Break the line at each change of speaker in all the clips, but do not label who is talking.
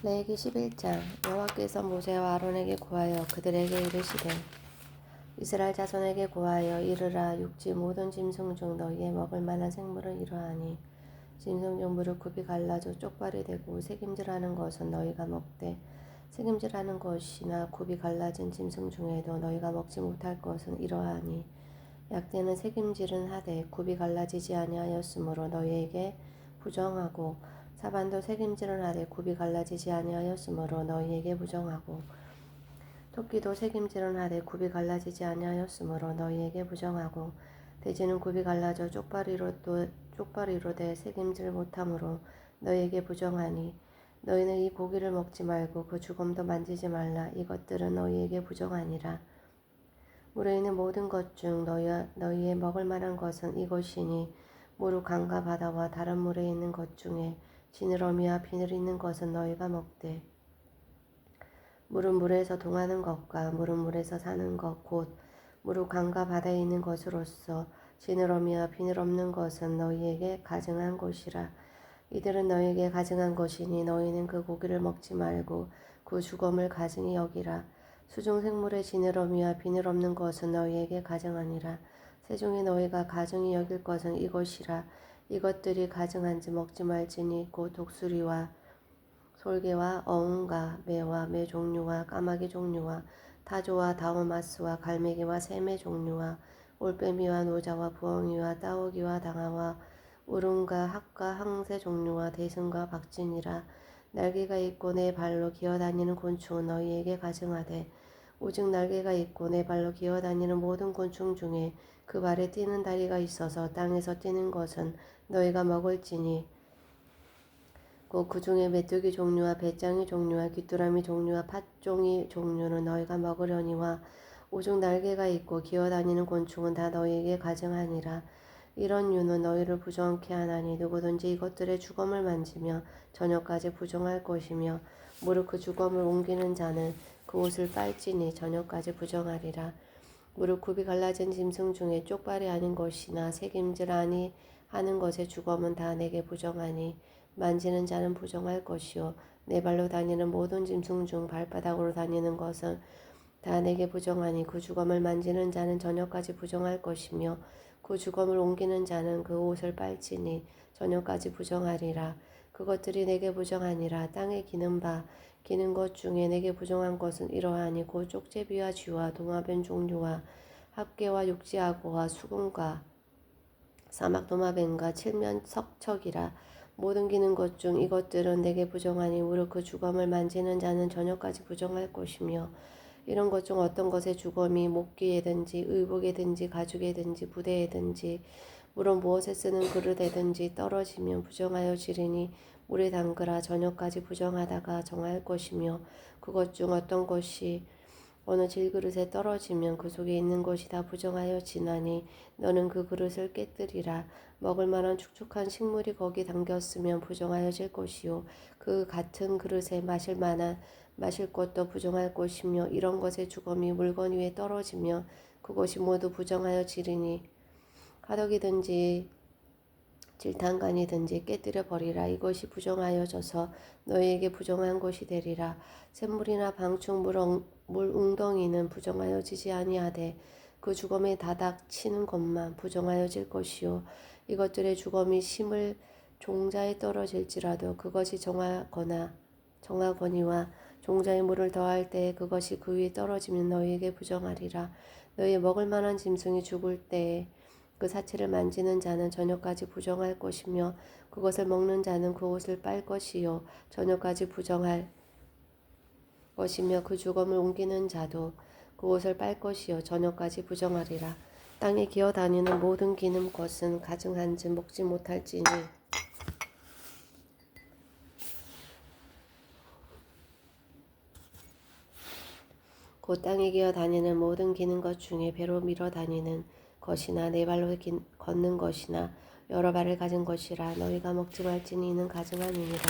레위기 11장. 여호와께서 모세와 아론에게 고하여 그들에게 이르시되 이스라엘 자손에게 고하여 이르라. 육지 모든 짐승 중 너희의 먹을 만한 생물은 이러하니 짐승 중 무릎 굽이 갈라져 쪽발이 되고 새김질하는 것은 너희가 먹되 새김질하는 것이나 굽이 갈라진 짐승 중에도 너희가 먹지 못할 것은 이러하니 약대는 새김질은 하되 굽이 갈라지지 아니하였으므로 너희에게 부정하고 사반도 새김질은 하되 굽이 갈라지지 아니하였으므로 너희에게 부정하고 토끼도 새김질은 하되 굽이 갈라지지 아니하였으므로 너희에게 부정하고 돼지는 굽이 갈라져 쪽발이로 돼 새김질 못함으로 너희에게 부정하니 너희는 이 고기를 먹지 말고 그 주검도 만지지 말라. 이것들은 너희에게 부정하니라. 물에 있는 모든 것 중 너희의 먹을 만한 것은 이것이니 무르 강과 바다와 다른 물에 있는 것 중에 지느러미와 비늘 있는 것은 너희가 먹되 물은 물에서 동하는 것과 물은 물에서 사는 것 곧 무르 강과 바다에 있는 것으로서 지느러미와 비늘 없는 것은 너희에게 가증한 것이라. 이들은 너희에게 가증한 것이니 너희는 그 고기를 먹지 말고 그 주검을 가증히 여기라. 수중 생물의 지느러미와 비늘 없는 것은 너희에게 가증하니라. 세종에 너희가 가증히 여길 것은 이것이라. 이것들이 가증한지 먹지 말지니 곧 독수리와 솔개와 어흥과 매와 매 종류와 까마귀 종류와 타조와 다우마스와 갈매기와 새매 종류와 올빼미와 노자와 부엉이와 따오기와 당아와 우릉과 학과 항새 종류와 대승과 박진이라. 날개가 있고 내 발로 기어다니는 곤충은 너희에게 가증하되 오직 날개가 있고 내 발로 기어다니는 모든 곤충 중에 그 발에 뛰는 다리가 있어서 땅에서 뛰는 것은 너희가 먹을지니 곧 그 중에 메뚜기 종류와 배짱이 종류와 귀뚜라미 종류와 팥종이 종류는 너희가 먹으려니와 오직 날개가 있고 기어다니는 곤충은 다 너희에게 가증하니라. 이런 유는 너희를 부정케 하나니 누구든지 이것들의 주검을 만지며 저녁까지 부정할 것이며 무릇 그 주검을 옮기는 자는 그 옷을 빨지니 저녁까지 부정하리라. 무릇 굽이 갈라진 짐승 중에 쪽발이 아닌 것이나 새김질 아니 하는 것의 주검은 다 내게 부정하니 만지는 자는 부정할 것이요 내 발로 다니는 모든 짐승 중 발바닥으로 다니는 것은 다 내게 부정하니 그 주검을 만지는 자는 저녁까지 부정할 것이며 그 주검을 옮기는 자는 그 옷을 빨지니 저녁까지 부정하리라. 그것들이 내게 부정하니라. 땅에 기는 것 중에 내게 부정한 것은 이러하니 곧 쪽제비와 쥐와 도마뱀 종류와 합개와 육지악어와 수금과 사막 도마뱀과 칠면 석척이라. 모든 기는 것 중 이것들은 내게 부정하니 무릇 그 주검을 만지는 자는 저녁까지 부정할 것이며 이런 것 중 어떤 것의 주검이 목기에든지 의복에든지 가죽에든지 부대에든지 물론 무엇에 쓰는 그릇에든지 떨어지면 부정하여 지르니 물에 담그라. 저녁까지 부정하다가 정할 것이며 그것 중 어떤 것이 어느 질그릇에 떨어지면 그 속에 있는 것이 다 부정하여 지나니 너는 그 그릇을 깨뜨리라. 먹을 만한 축축한 식물이 거기 담겼으면 부정하여질 것이요 그 같은 그릇에 마실 것도 부정할 것이며 이런 것의 주검이 물건 위에 떨어지며 그것이 모두 부정하여 지르니 화덕이든지 질탄간이든지 깨뜨려 버리라. 이것이 부정하여져서 너희에게 부정한 것이 되리라. 샘물이나 방충 물 웅덩이는 부정하여지지 아니하되 그 주검에 다닥 치는 것만 부정하여질 것이요 이것들의 주검이 심을 종자에 떨어질지라도 그것이 정하거니와 종자에 물을 더할 때에 그것이 그 위에 떨어지면 너희에게 부정하리라. 너희 먹을 만한 짐승이 죽을 때에 그 사체를 만지는 자는 저녁까지 부정할 것이며 그것을 먹는 자는 그 옷을 빨 것이요 저녁까지 부정할 것이며 그 주검을 옮기는 자도 그 옷을 빨 것이요 저녁까지 부정하리라. 땅에 기어다니는 모든 기는 것은 가증한지 먹지 못할지니 곧 땅에 기어다니는 모든 기는 것 중에 배로 밀어 다니는 것이나 네 발로 걷는 것이나 여러 발을 가진 것이라. 너희가 먹지 말지니 이는 가증함이니라.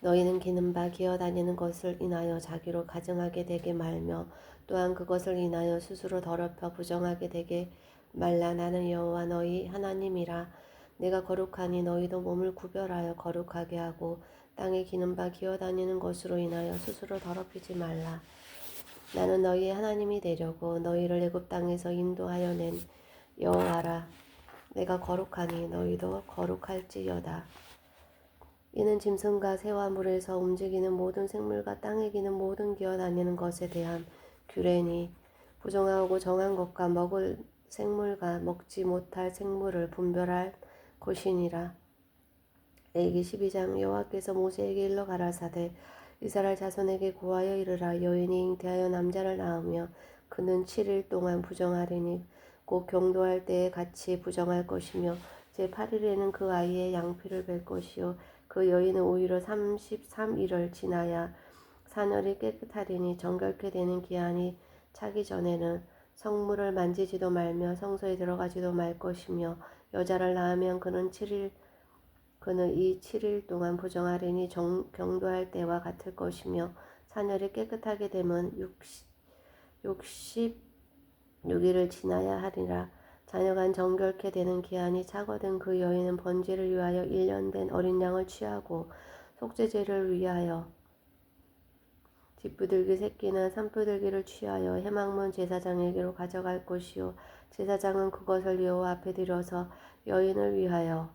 너희는 기는 바 기어다니는 것을 인하여 자기로 가증하게 되게 말며 또한 그것을 인하여 스스로 더럽혀 부정하게 되게 말라. 나는 여호와 너희 하나님이라. 내가 거룩하니 너희도 몸을 구별하여 거룩하게 하고 땅에 기는 바 기어다니는 것으로 인하여 스스로 더럽히지 말라. 나는 너희의 하나님이 되려고 너희를 애굽 땅에서 인도하여 낸 여호와라. 내가 거룩하니 너희도 거룩할지어다. 이는 짐승과 새와 물에서 움직이는 모든 생물과 땅에 기는 모든 기어다니는 것에 대한 규례니 부정하고 정한 것과 먹을 생물과 먹지 못할 생물을 분별할 것이니라. 레위기 12장. 여호와께서 모세에게 일러 가라사대 이스라엘 자손에게 고하여 이르라. 여인이 잉태하여 남자를 낳으며 그는 7일 동안 부정하리니 곧 경도할 때에 같이 부정할 것이며 제8일에는 그 아이의 양피를 뺄 것이요 그 여인은 오히려 33일을 지나야 사늘이 깨끗하리니 정결케 되는 기한이 차기 전에는 성물을 만지지도 말며 성소에 들어가지도 말 것이며 여자를 낳으면 그는 이 7일 동안 부정하리니 경도할 때와 같을 것이며 사늘이 깨끗하게 되면 66일을 지나야 하리라. 자녀가 정결케 되는 기한이 차거든 그 여인은 번제를 위하여 1년 된 어린 양을 취하고 속죄제를 위하여 뒷부들기 새끼나 산부들기를 취하여 해망문 제사장에게로 가져갈 것이요 제사장은 그것을 여호와 앞에 들여서 여인을 위하여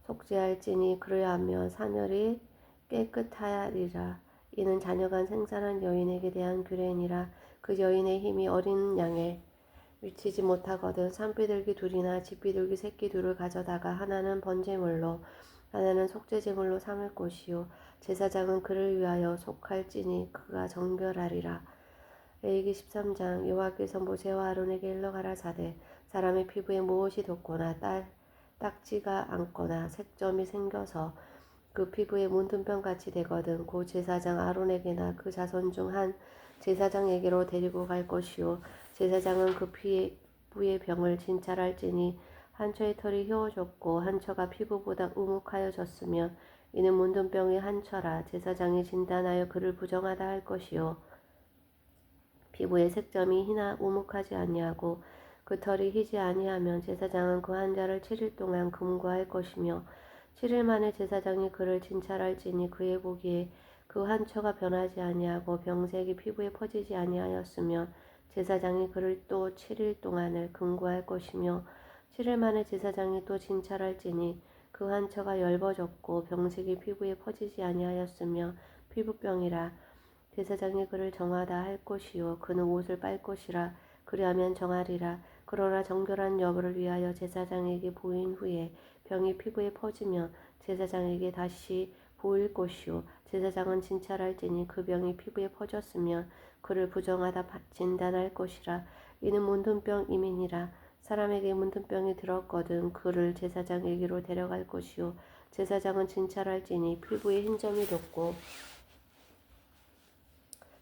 속죄할지니 그리하며 사늘이 깨끗하리라. 이는 자녀간 생산한 여인에게 대한 규례니라. 그 여인의 힘이 어린 양에 미치지 못하거든 산비둘기 둘이나 집비둘기 새끼 둘을 가져다가 하나는 번제물로 하나는 속죄제물로 삼을 것이요 제사장은 그를 위하여 속할지니 그가 정결하리라. 레위기 13장. 여호와께서 모세와 아론에게 일러 가라사대 사람의 피부에 무엇이 돋거나 딱지가 앉거나 색점이 생겨서 그 피부에 문둥병같이 되거든 곧 제사장 아론에게나 그 자손 중 한 제사장에게로 데리고 갈 것이요 제사장은 그 피부의 병을 진찰할지니 한 처의 털이 휘어졌고 한 처가 피부보다 우묵하여졌으며 이는 문둥병의 한 처라. 제사장이 진단하여 그를 부정하다 할 것이요 피부의 색점이 희나 우묵하지 아니하고 그 털이 희지 아니하면 제사장은 그 환자를 7일 동안 금고할 것이며 7일 만에 제사장이 그를 진찰할지니 그의 보기에 그 환처가 변하지 아니하고 병색이 피부에 퍼지지 아니하였으며 제사장이 그를 또 7일 동안을 금고할 것이며 7일 만에 제사장이 또 진찰할지니 그 환처가 엷어졌고 병색이 피부에 퍼지지 아니하였으며 피부병이라. 제사장이 그를 정하다 할 것이요 그는 옷을 빨 것이라. 그리하면 정하리라. 그러나 정결한 여부를 위하여 제사장에게 보인 후에 병이 피부에 퍼지면 제사장에게 다시 보일 것이요 제사장은 진찰할지니 그 병이 피부에 퍼졌으면 그를 부정하다 진단할 것이라. 이는 문둥병임이니라. 사람에게 문둥병이 들었거든 그를 제사장에게로 데려갈 것이요 제사장은 진찰할지니 피부에 흰점이 돋고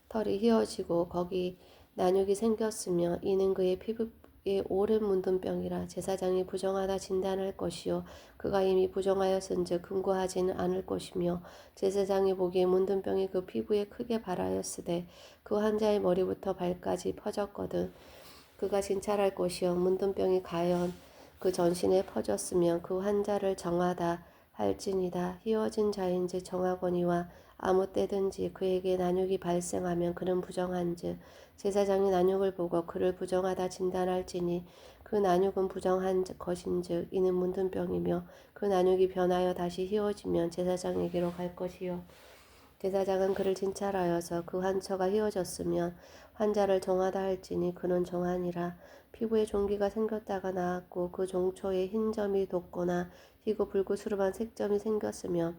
털이 휘어지고 거기 난육이 생겼으며 이는 그의 피부에 오랜 문둥병이라. 제사장이 부정하다 진단할 것이요 그가 이미 부정하였은즉 금고하지는 않을 것이며 제사장이 보기에 문둥병이 그 피부에 크게 발하였으되 그 환자의 머리부터 발까지 퍼졌거든 그가 진찰할 것이요 문둥병이 가연 그 전신에 퍼졌으면 그 환자를 정하다 할지니라. 휘어진 자인지 정하거니와 아무 때든지 그에게 난육이 발생하면 그는 부정한즉 제사장이 난육을 보고 그를 부정하다 진단할지니 그 난육은 부정한 것인즉 이는 문둥병이며 그 난육이 변하여 다시 휘어지면 제사장에게로 갈 것이요 제사장은 그를 진찰하여서 그 환처가 휘어졌으면 환자를 정하다 할지니 그는 정하니라. 피부에 종기가 생겼다가 나았고 그 종초에 흰 점이 돋거나 희고 불구스름한 색점이 생겼으며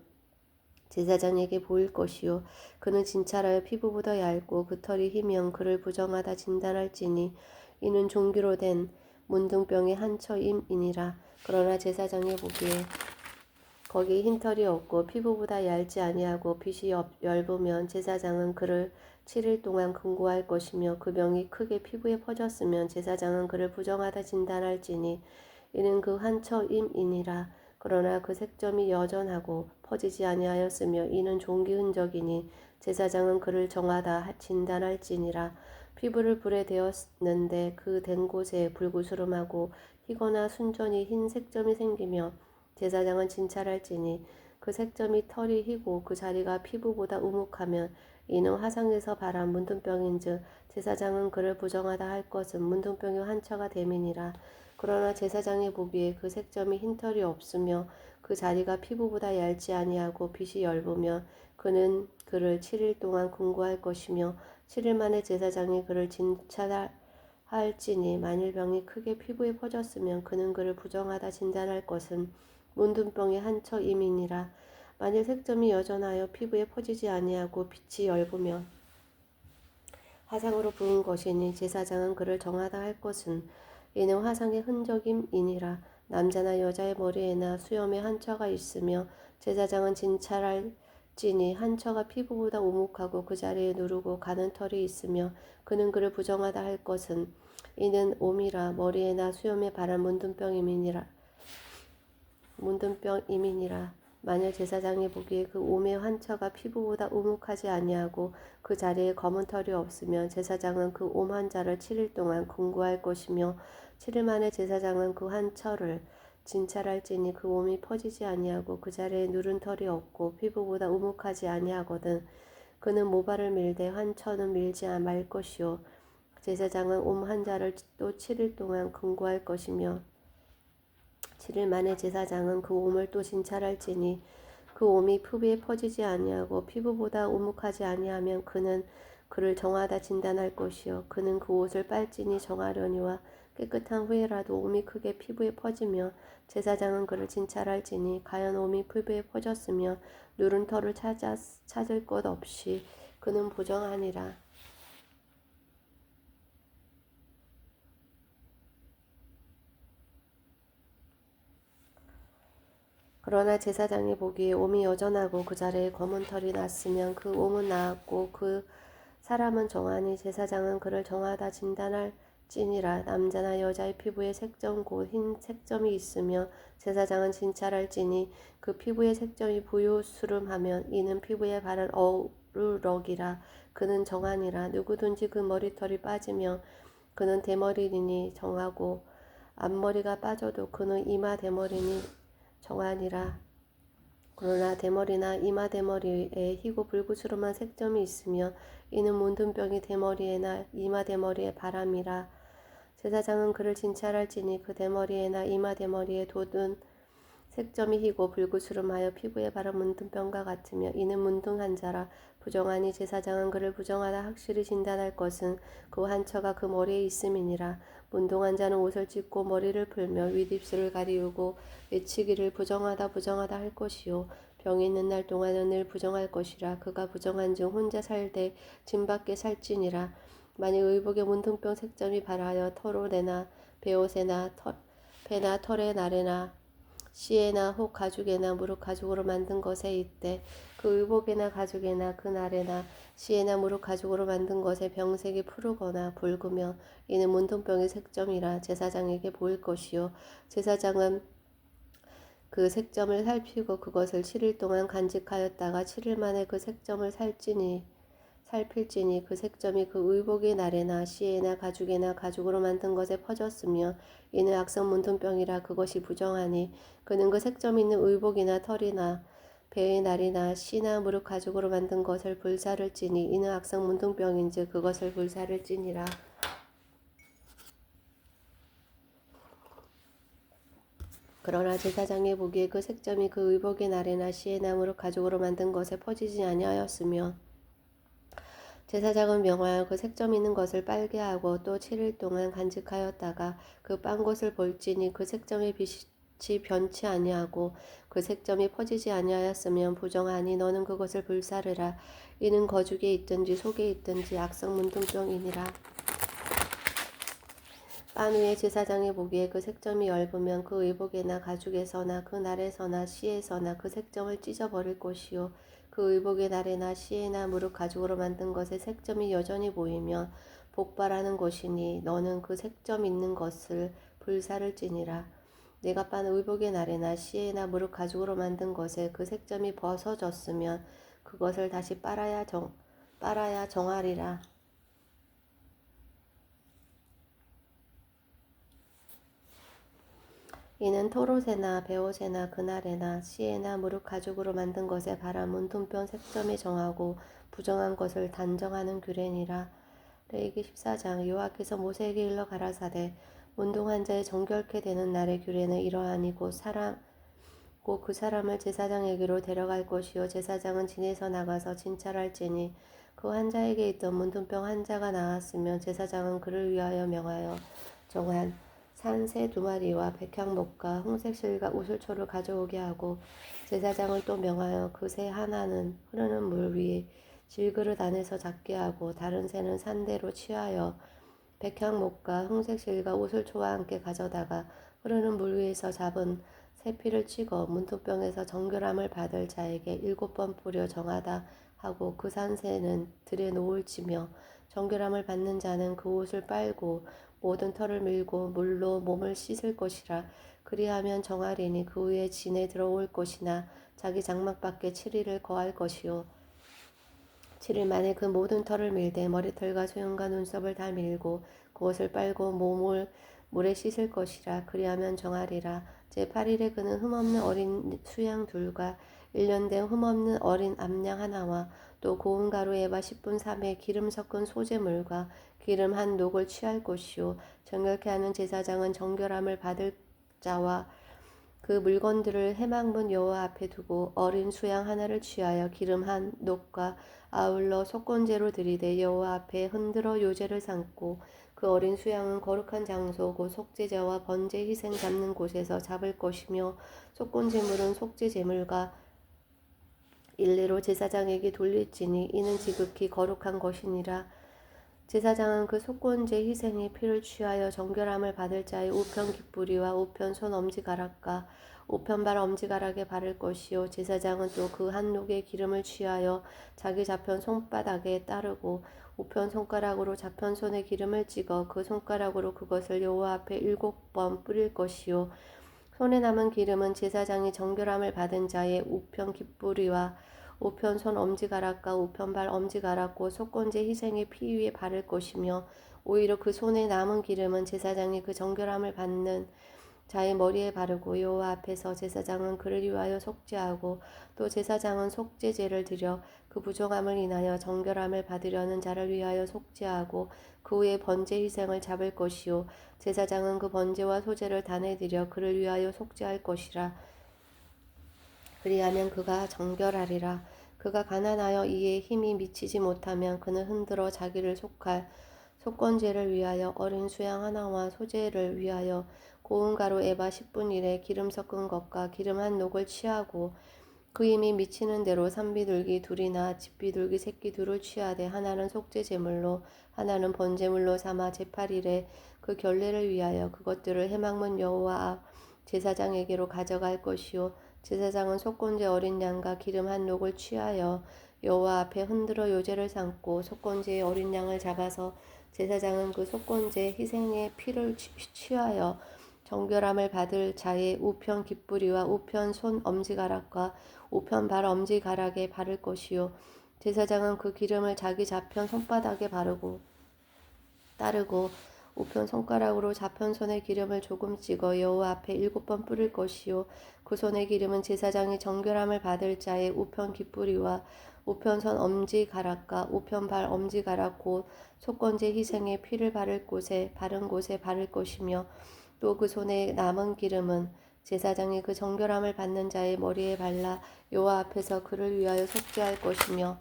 제사장에게 보일 것이요 그는 진찰하여 피부보다 얇고 그 털이 희면 그를 부정하다 진단할지니 이는 종기로 된 문둥병의 한 처임이니라. 그러나 제사장이 보기에 거기 흰털이 없고 피부보다 얇지 아니하고 빛이 엷으면 제사장은 그를 7일 동안 금고할 것이며 그 병이 크게 피부에 퍼졌으면 제사장은 그를 부정하다 진단할지니 이는 그 환처임이니라. 그러나 그 색점이 여전하고 퍼지지 아니하였으며 이는 종기 흔적이니 제사장은 그를 정하다 진단할지니라. 피부를 불에 대었는데 그 댄 곳에 불구스름하고 희거나 순전히 흰 색점이 생기며 제사장은 진찰할지니 그 색점이 털이 희고 그 자리가 피부보다 우묵하면 이는 화상에서 발한 문둥병인즉 제사장은 그를 부정하다 할 것은 문둥병의 환처가 됨이니라. 그러나 제사장이 보기에 그 색점이 흰 털이 없으며 그 자리가 피부보다 얇지 아니하고 빛이 엷으며 그는 그를 7일 동안 금고할 것이며 7일 만에 제사장이 그를 진찰할지니 만일 병이 크게 피부에 퍼졌으면 그는 그를 부정하다 진단할 것은 문둥병의 한처임이니라. 만일 색점이 여전하여 피부에 퍼지지 아니하고 빛이 엷으며 화상으로 부은 것이니 제사장은 그를 정하다 할 것은 이는 화상의 흔적임이니라. 남자나 여자의 머리에나 수염에 한처가 있으며 제사장은 진찰할지니 한처가 피부보다 오목하고 그 자리에 누르고 가는 털이 있으며 그는 그를 부정하다 할 것은 이는 옴이라. 머리에나 수염에 바란 문둥병임이니라. 만일 제사장이 보기에 그 옴의 환처가 피부보다 우묵하지 아니하고 그 자리에 검은 털이 없으면 제사장은 그 옴 환자를 7일 동안 금고할 것이며 7일 만에 제사장은 그 환처를 진찰할지니 그 옴이 퍼지지 아니하고 그 자리에 누른 털이 없고 피부보다 우묵하지 아니하거든 그는 모발을 밀되 환처는 밀지 말 것이요 제사장은 옴 환자를 또 7일 동안 금고할 것이며 7일 만에 제사장은 그 옴을 또 진찰할지니 그 옴이 피부에 퍼지지 아니하고 피부보다 오목하지 아니하면 그는 그를 정하다 진단할 것이요 그는 그 옷을 빨지니 정하려니와 깨끗한 후에라도 옴이 크게 피부에 퍼지며 제사장은 그를 진찰할지니 가연 옴이 피부에 퍼졌으며 누른 털을 찾을 것 없이 그는 부정하니라. 그러나 제사장이 보기에 옴이 여전하고 그 자리에 검은 털이 났으면 그 옴은 나았고 그 사람은 정하니 제사장은 그를 정하다 진단할지니라. 남자나 여자의 피부에 색점 곧 흰 색점이 있으며 제사장은 진찰할지니 그 피부의 색점이 부유스름하면 이는 피부에 바른 어루럭이라. 그는 정하니라. 누구든지 그 머리털이 빠지며 그는 대머리니 정하고 앞머리가 빠져도 그는 이마 대머리니 정하니라. 그러나 대머리나 이마 대머리에 희고 불구스름한 색점이 있으며 이는 문둥병이 대머리에나 이마 대머리에 바람이라. 제사장은 그를 진찰할지니 그 대머리에나 이마 대머리에 돋은 색점이 희고 불구스름하여 피부에 바른 문둥병과 같으며 이는 문둥한 자라. 부정하니 제사장은 그를 부정하다 확실히 진단할 것은 그 환처가 그 머리에 있음이니라. 문둥한 자는 옷을 찢고 머리를 풀며 윗입술을 가리우고 외치기를 부정하다 할 것이요 병이 있는 날 동안은 늘 부정할 것이라. 그가 부정한즉 혼자 살되 진 밖에 살지니라. 만일 의복의 문둥병 색점이 발하여 털옷에나 베옷에나 배나 털의 날에나 씨에나 혹 가죽에나 무릇 가죽으로 만든 것에 있되 그 의복에나 가죽에나 그 날에나 씨에나 무릇 가죽으로 만든 것에 병색이 푸르거나 붉으며 이는 문둥병의 색점이라 제사장에게 보일 것이요 제사장은 그 색점을 살피고 그것을 7일 동안 간직하였다가 7일 만에 그 색점을 살필지니 그 색점이 그 의복의 날에나 씨에나 가죽에나 가죽으로 만든 것에 퍼졌으며 이는 악성 문둥병이라. 그것이 부정하니 그는 그 색점 있는 의복이나 털이나 배의 날이나 씨나 무릇 가죽으로 만든 것을 불사를 찌니 이는 악성 문둥병인즉 그것을 불사를 찌니라. 그러나 제사장이 보기에 그 색점이 그 의복의 날에나 씨에나 무릇 가죽으로 만든 것에 퍼지지 아니하였으며 제사장은 명하여 그 색점 있는 것을 빨게 하고 또 7일 동안 간직하였다가 그 빤 것을 볼지니 그 색점의 빛이 변치 아니하고 그 색점이 퍼지지 아니하였으면 부정하니 너는 그것을 불사르라. 이는 거죽에 있든지 속에 있든지 악성 문둥병이니라. 빤 후에 제사장이 보기에 그 색점이 엷으면 그 의복에나 가죽에서나 그 날에서나 씨에서나 그 색점을 찢어버릴 것이요 그 의복의 날에나 씨에나 무릇 가죽으로 만든 것에 색점이 여전히 보이면 복발하는 것이니 너는 그 색점 있는 것을 불사를 찌니라. 내가 빤 의복의 날에나 씨에나 무릇 가죽으로 만든 것에 그 색점이 벗어졌으면 그것을 다시 빨아야 정하리라. 이는 토롯에나 베옷에나 그날에나 시에나 무릇 가죽으로 만든 것에 바라 문둥병 색점이 정하고 부정한 것을 단정하는 규례니라. 레위기 14장. 여호와께서 모세에게 일러 가라사대 문둥한 자의 정결케 되는 날의 규례는 이러하니 곧 그 사람을 제사장에게로 데려갈 것이요 제사장은 진에서 나가서 진찰할지니 그 환자에게 있던 문둥병 환자가 나았으면 제사장은 그를 위하여 명하여 정한 산새 2마리와 백향목과 홍색 실과 우슬초를 가져오게 하고 제사장을 또 명하여 그 새 하나는 흐르는 물 위에 질그릇 안에서 잡게 하고 다른 새는 산대로 취하여 백향목과 홍색 실과 우슬초와 함께 가져다가 흐르는 물 위에서 잡은 새 피를 찍어 문둥병에서 정결함을 받을 자에게 7번 뿌려 정하다 하고 그 산새는 들에 놓을지며 정결함을 받는 자는 그 옷을 빨고 모든 털을 밀고 물로 몸을 씻을 것이라. 그리하면 정하리니 그 후에 진에 들어올 것이나 자기 장막 밖에 7일을 거할 것이요 7일 만에 그 모든 털을 밀되 머리털과 수염과 눈썹을 다 밀고 그것을 빨고 몸을 물에 씻을 것이라. 그리하면 정하리라. 제8일에 그는 흠없는 어린 수양 둘과 1년 된 흠없는 어린 암양 하나와 또 고운 가루 에바 10분 3에 기름 섞은 소재물과 기름 한 녹을 취할 것이요 정결케 하는 제사장은 정결함을 받을 자와 그 물건들을 회막문 여호와 앞에 두고 어린 수양 하나를 취하여 기름 한 녹과 아울러 속건제로 드리되 여호와 앞에 흔들어 요제를 삼고 그 어린 수양은 거룩한 장소 곧 속죄제와 번제 희생 잡는 곳에서 잡을 것이며 속건제물은 속죄제물과 일례로 제사장에게 돌릴지니 이는 지극히 거룩한 것이니라. 제사장은 그 속건제 희생의 피를 취하여 정결함을 받을 자의 우편 깃뿌리와 우편 손 엄지가락과 우편 발 엄지가락에 바를 것이요 제사장은 또 그 한 녹의 기름을 취하여 자기 좌편 손바닥에 따르고 우편 손가락으로 좌편 손에 기름을 찍어 그 손가락으로 그것을 여호와 앞에 7번 뿌릴 것이요 손에 남은 기름은 제사장이 정결함을 받은 자의 우편 깃뿌리와 우편 손 엄지가락과 우편 발 엄지가락과 속건제 희생의 피 위에 바를 것이며 오히려 그 손에 남은 기름은 제사장이 그 정결함을 받는 자의 머리에 바르고 여호와 앞에서 제사장은 그를 위하여 속죄하고 또 제사장은 속죄제를 드려 그 부정함을 인하여 정결함을 받으려는 자를 위하여 속죄하고 그 후에 번제 희생을 잡을 것이요 제사장은 그 번제와 소제를 단에 드려 그를 위하여 속죄할 것이라. 그리하면 그가 정결하리라. 그가 가난하여 이에 힘이 미치지 못하면 그는 흔들어 자기를 속할 속건제를 위하여 어린 수양 하나와 소제를 위하여 고운 가루 에바 10분 일에 기름 섞은 것과 기름 한 녹을 취하고 그 힘이 미치는 대로 산비둘기 둘이나 집비둘기 새끼 둘을 취하되 하나는 속죄제물로 하나는 번제물로 삼아 제8일에 그 결례를 위하여 그것들을 회막문 여호와 앞 제사장에게로 가져갈 것이요 제사장은 속건제 어린 양과 기름 한 녹을 취하여 여호와 앞에 흔들어 요제를 삼고 속건제의 어린 양을 잡아서 제사장은 그 속건제 희생의 피를 취하여 정결함을 받을 자의 우편 깃뿌리와 우편 손 엄지가락과 우편 발 엄지가락에 바를 것이요 제사장은 그 기름을 자기 좌편 손바닥에 바르고 따르고 우편 손가락으로 좌편 손에 기름을 조금 찍어 여호와 앞에 7번 뿌릴 것이요 그 손의 기름은 제사장이 정결함을 받을 자의 우편 깃뿌리와 우편 손 엄지가락과 우편 발 엄지가락 곧 속건제 희생의 피를 바른 곳에 바를 것이며 또 그 손에 남은 기름은 제사장이 그 정결함을 받는 자의 머리에 발라 여호와 앞에서 그를 위하여 속죄할 것이며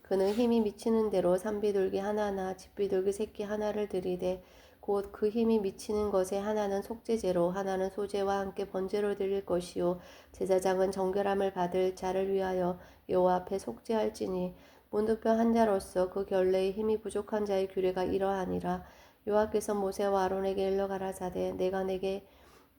그는 힘이 미치는 대로 산비둘기 하나나 집비둘기 새끼 하나를 들이되 곧 그 힘이 미치는 것에 하나는 속죄제로 하나는 소제와 함께 번제로 드릴 것이요 제사장은 정결함을 받을 자를 위하여 여호와 앞에 속죄할지니 문둥병 한 자로서 그 결례에 힘이 부족한 자의 규례가 이러하니라. 여호와께서 모세와 아론에게 일러 가라사대 내가 내게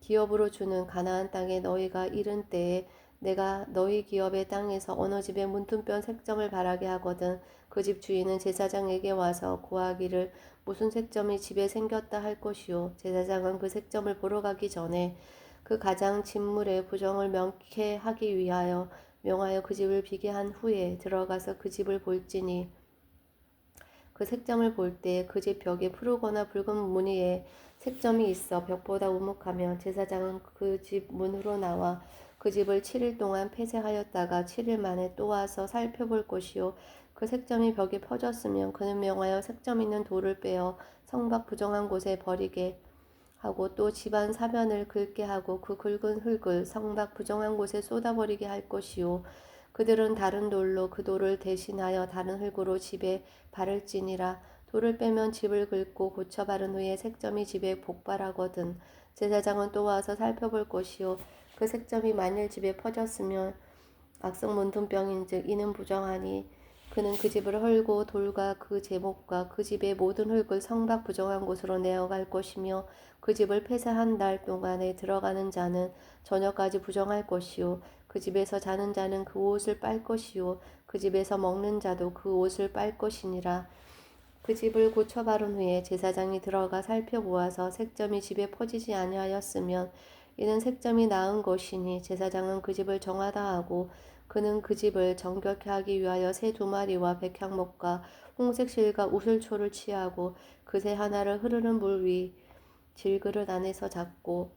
기업으로 주는 가나안 땅에 너희가 이른 때에 내가 너희 기업의 땅에서 어느 집에 문둥병 색점을 바라게 하거든 그 집 주인은 제사장에게 와서 고하기를 무슨 색점이 집에 생겼다 할 것이요 제사장은 그 색점을 보러 가기 전에 그 가장 진물의 부정을 명쾌하기 위하여 명하여 그 집을 비게 한 후에 들어가서 그 집을 볼지니 그 색점을 볼 때 그 집 벽에 푸르거나 붉은 무늬의 색점이 있어 벽보다 우묵하며 제사장은 그 집 문으로 나와 그 집을 7일 동안 폐쇄하였다가 7일 만에 또 와서 살펴볼 것이요 그 색점이 벽에 퍼졌으면 그는 명하여 색점 있는 돌을 빼어 성밖 부정한 곳에 버리게 하고 또 집안 사면을 긁게 하고 그 굵은 흙을 성밖 부정한 곳에 쏟아버리게 할 것이요 그들은 다른 돌로 그 돌을 대신하여 다른 흙으로 집에 바를지니라. 돌을 빼면 집을 긁고 고쳐 바른 후에 색점이 집에 복발하거든 제사장은 또 와서 살펴볼 것이요 그 색점이 만일 집에 퍼졌으면 악성 문둥병인즉 이는 부정하니 그는 그 집을 헐고 돌과 그 제목과 그 집의 모든 흙을 성밖 부정한 곳으로 내어갈 것이며 그 집을 폐쇄한 달 동안에 들어가는 자는 저녁까지 부정할 것이요 그 집에서 자는 자는 그 옷을 빨 것이요 그 집에서 먹는 자도 그 옷을 빨 것이니라. 그 집을 고쳐 바른 후에 제사장이 들어가 살펴보아서 색점이 집에 퍼지지 아니하였으면 이는 색점이 나은 것이니 제사장은 그 집을 정하다 하고 그는 그 집을 정결케 하기 위하여 새 2마리와 백향목과 홍색 실과 우슬초를 취하고 그 새 하나를 흐르는 물 위 질그릇 안에서 잡고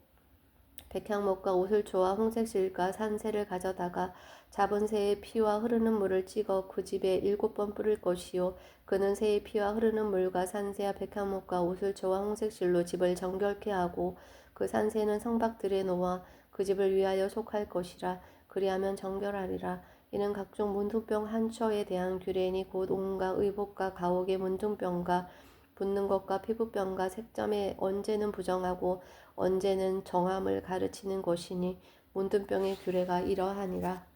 백향목과 오슬초와 홍색 실과 산새를 가져다가 잡은 새의 피와 흐르는 물을 찍어 그 집에 7번 뿌릴 것이요 그는 새의 피와 흐르는 물과 산새와 백향목과 오슬초와 홍색 실로 집을 정결케 하고 그 산새는 성박들에 놓아 그 집을 위하여 속할 것이라. 그리하면 정결하리라. 이는 각종 문둥병 한처에 대한 규례니 곧 온갖 의복과 가옥의 문둥병과 붓는 것과 피부병과 색점에 언제는 부정하고 언제는 정함을 가르치는 것이니 문둥병의 규례가 이러하니라.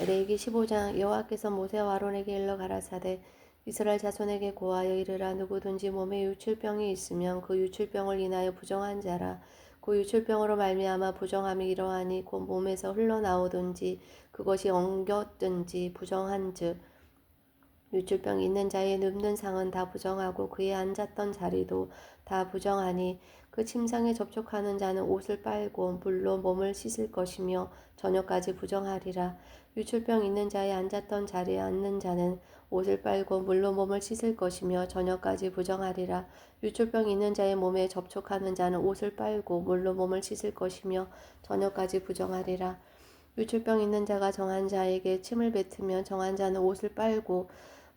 레위기 15장. 여호와께서 모세와 아론에게 일러 가라사대 이스라엘 자손에게 고하여 이르라. 누구든지 몸에 유출병이 있으면 그 유출병을 인하여 부정한 자라. 그 유출병으로 말미암아 부정함이 이러하니 곧 몸에서 흘러나오든지 그것이 엉겼든지 부정한즉 유출병 있는 자의 눕는 상은 다 부정하고 그의 앉았던 자리도 다 부정하니 그 침상에 접촉하는 자는 옷을 빨고 물로 몸을 씻을 것이며 저녁까지 부정하리라. 유출병 있는 자의 앉았던 자리에 앉는 자는 옷을 빨고 물로 몸을 씻을 것이며 저녁까지 부정하리라. 유출병 있는 자의 몸에 접촉하는 자는 옷을 빨고 물로 몸을 씻을 것이며 저녁까지 부정하리라. 유출병 있는 자가 정한 자에게 침을 뱉으면 정한 자는 옷을 빨고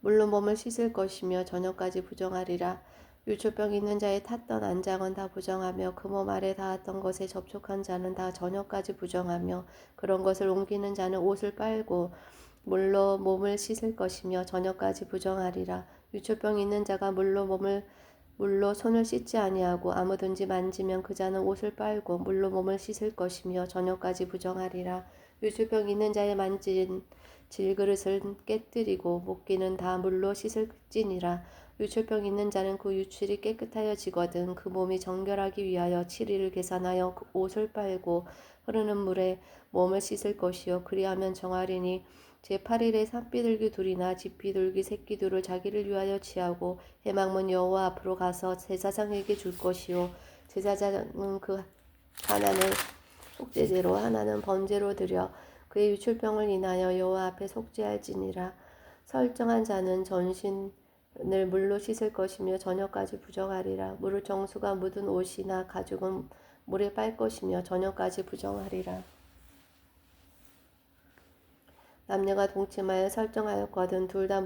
물로 몸을 씻을 것이며 저녁까지 부정하리라. 유출병 있는 자의 탔던 안장은 다 부정하며 그 몸 아래 닿았던 것에 접촉한 자는 다 저녁까지 부정하며 그런 것을 옮기는 자는 옷을 빨고 물로 몸을 씻을 것이며 저녁까지 부정하리라. 유출병 있는 자가 물로 손을 씻지 아니하고 아무든지 만지면 그 자는 옷을 빨고 물로 몸을 씻을 것이며 저녁까지 부정하리라. 유출병 있는 자의 만진 질그릇을 깨뜨리고 목기는 다 물로 씻을지니라. 유출병 있는 자는 그 유출이 깨끗하여지거든 그 몸이 정결하기 위하여 7일을 계산하여 그 옷을 빨고 흐르는 물에 몸을 씻을 것이요 그리하면 정하리니 제8일에 산비둘기 둘이나 집비둘기 새끼 둘을 자기를 위하여 취하고 해망문 여호와 앞으로 가서 제사장에게 줄 것이요 제사장은 그 하나는 속죄제로 하나는 번제로 드려 그의 유출병을 인하여 여호와 앞에 속죄할지니라. 설정한 자는 전신을 물로 씻을 것이며 저녁까지 부정하리라. 물을 정수가 묻은 옷이나 가죽은 물에 빨 것이며 저녁까지 부정하리라. 남녀가 동침하여 설정하였거든 둘 다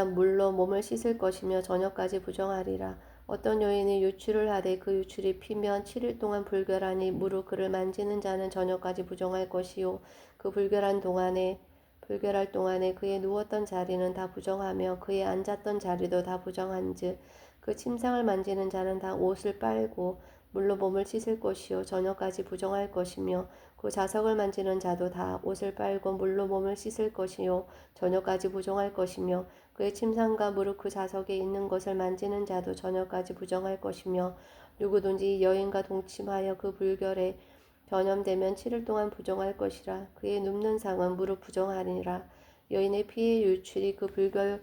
물로 몸을 씻을 것이며 저녁까지 부정하리라. 어떤 여인이 유출을 하되 그 유출이 피면 7일 동안 불결하니 무릇 그를 만지는 자는 저녁까지 부정할 것이요 그 불결할 동안에 그의 누웠던 자리는 다 부정하며 그의 앉았던 자리도 다 부정한즉 그 침상을 만지는 자는 다 옷을 빨고 물로 몸을 씻을 것이요 저녁까지 부정할 것이며 그 자석을 만지는 자도 다 옷을 빨고 물로 몸을 씻을 것이요 저녁까지 부정할 것이며 그의 침상과 무릎 그 자석에 있는 것을 만지는 자도 저녁까지 부정할 것이며 누구든지 여인과 동침하여 그 불결에 전염되면 7일 동안 부정할 것이라. 그의 눕는 상은 무릎 부정하니라. 여인의 피의 유출이 그 불결기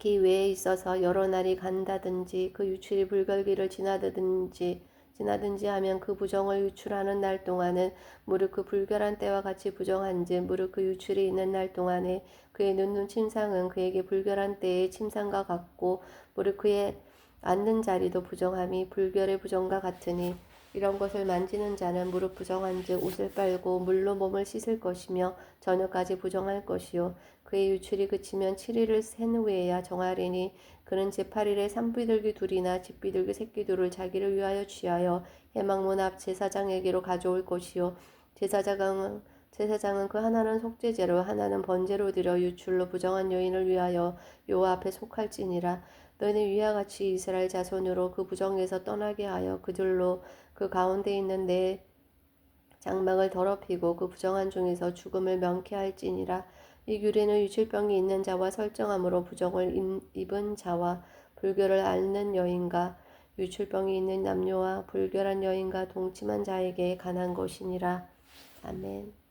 외에 있어서 여러 날이 간다든지 그 유출이 불결기를 지나다든지 지나든지 하면 그 부정을 유출하는 날 동안은 무릇 그 불결한 때와 같이 부정한즉 무릇 그 유출이 있는 날 동안에 그의 눈눈 침상은 그에게 불결한 때의 침상과 같고 무릇 그의 앉는 자리도 부정함이 불결의 부정과 같으니 이런 것을 만지는 자는 무릇 부정한즉 옷을 빨고 물로 몸을 씻을 것이며 저녁까지 부정할 것이요 그의 유출이 그치면 7일을 센 후에야 정하리니 그는 제8일에 산비둘기 둘이나 집비둘기 새끼 둘을 자기를 위하여 취하여 회막문 앞 제사장에게로 가져올 것이요 제사장은 그 하나는 속죄제로 하나는 번제로 드려 유출로 부정한 여인을 위하여 여호와 앞에 속할지니라. 너희는 위와 같이 이스라엘 자손으로 그 부정에서 떠나게 하여 그들로 그 가운데 있는 내 장막을 더럽히고 그 부정한 중에서 죽음을 명쾌할지니라. 이 규례는 유출병이 있는 자와 설정함으로 부정을 입은 자와 불교를 앓는 여인과 유출병이 있는 남녀와 불결한 여인과 동침한 자에게 관한 것이니라. 아멘.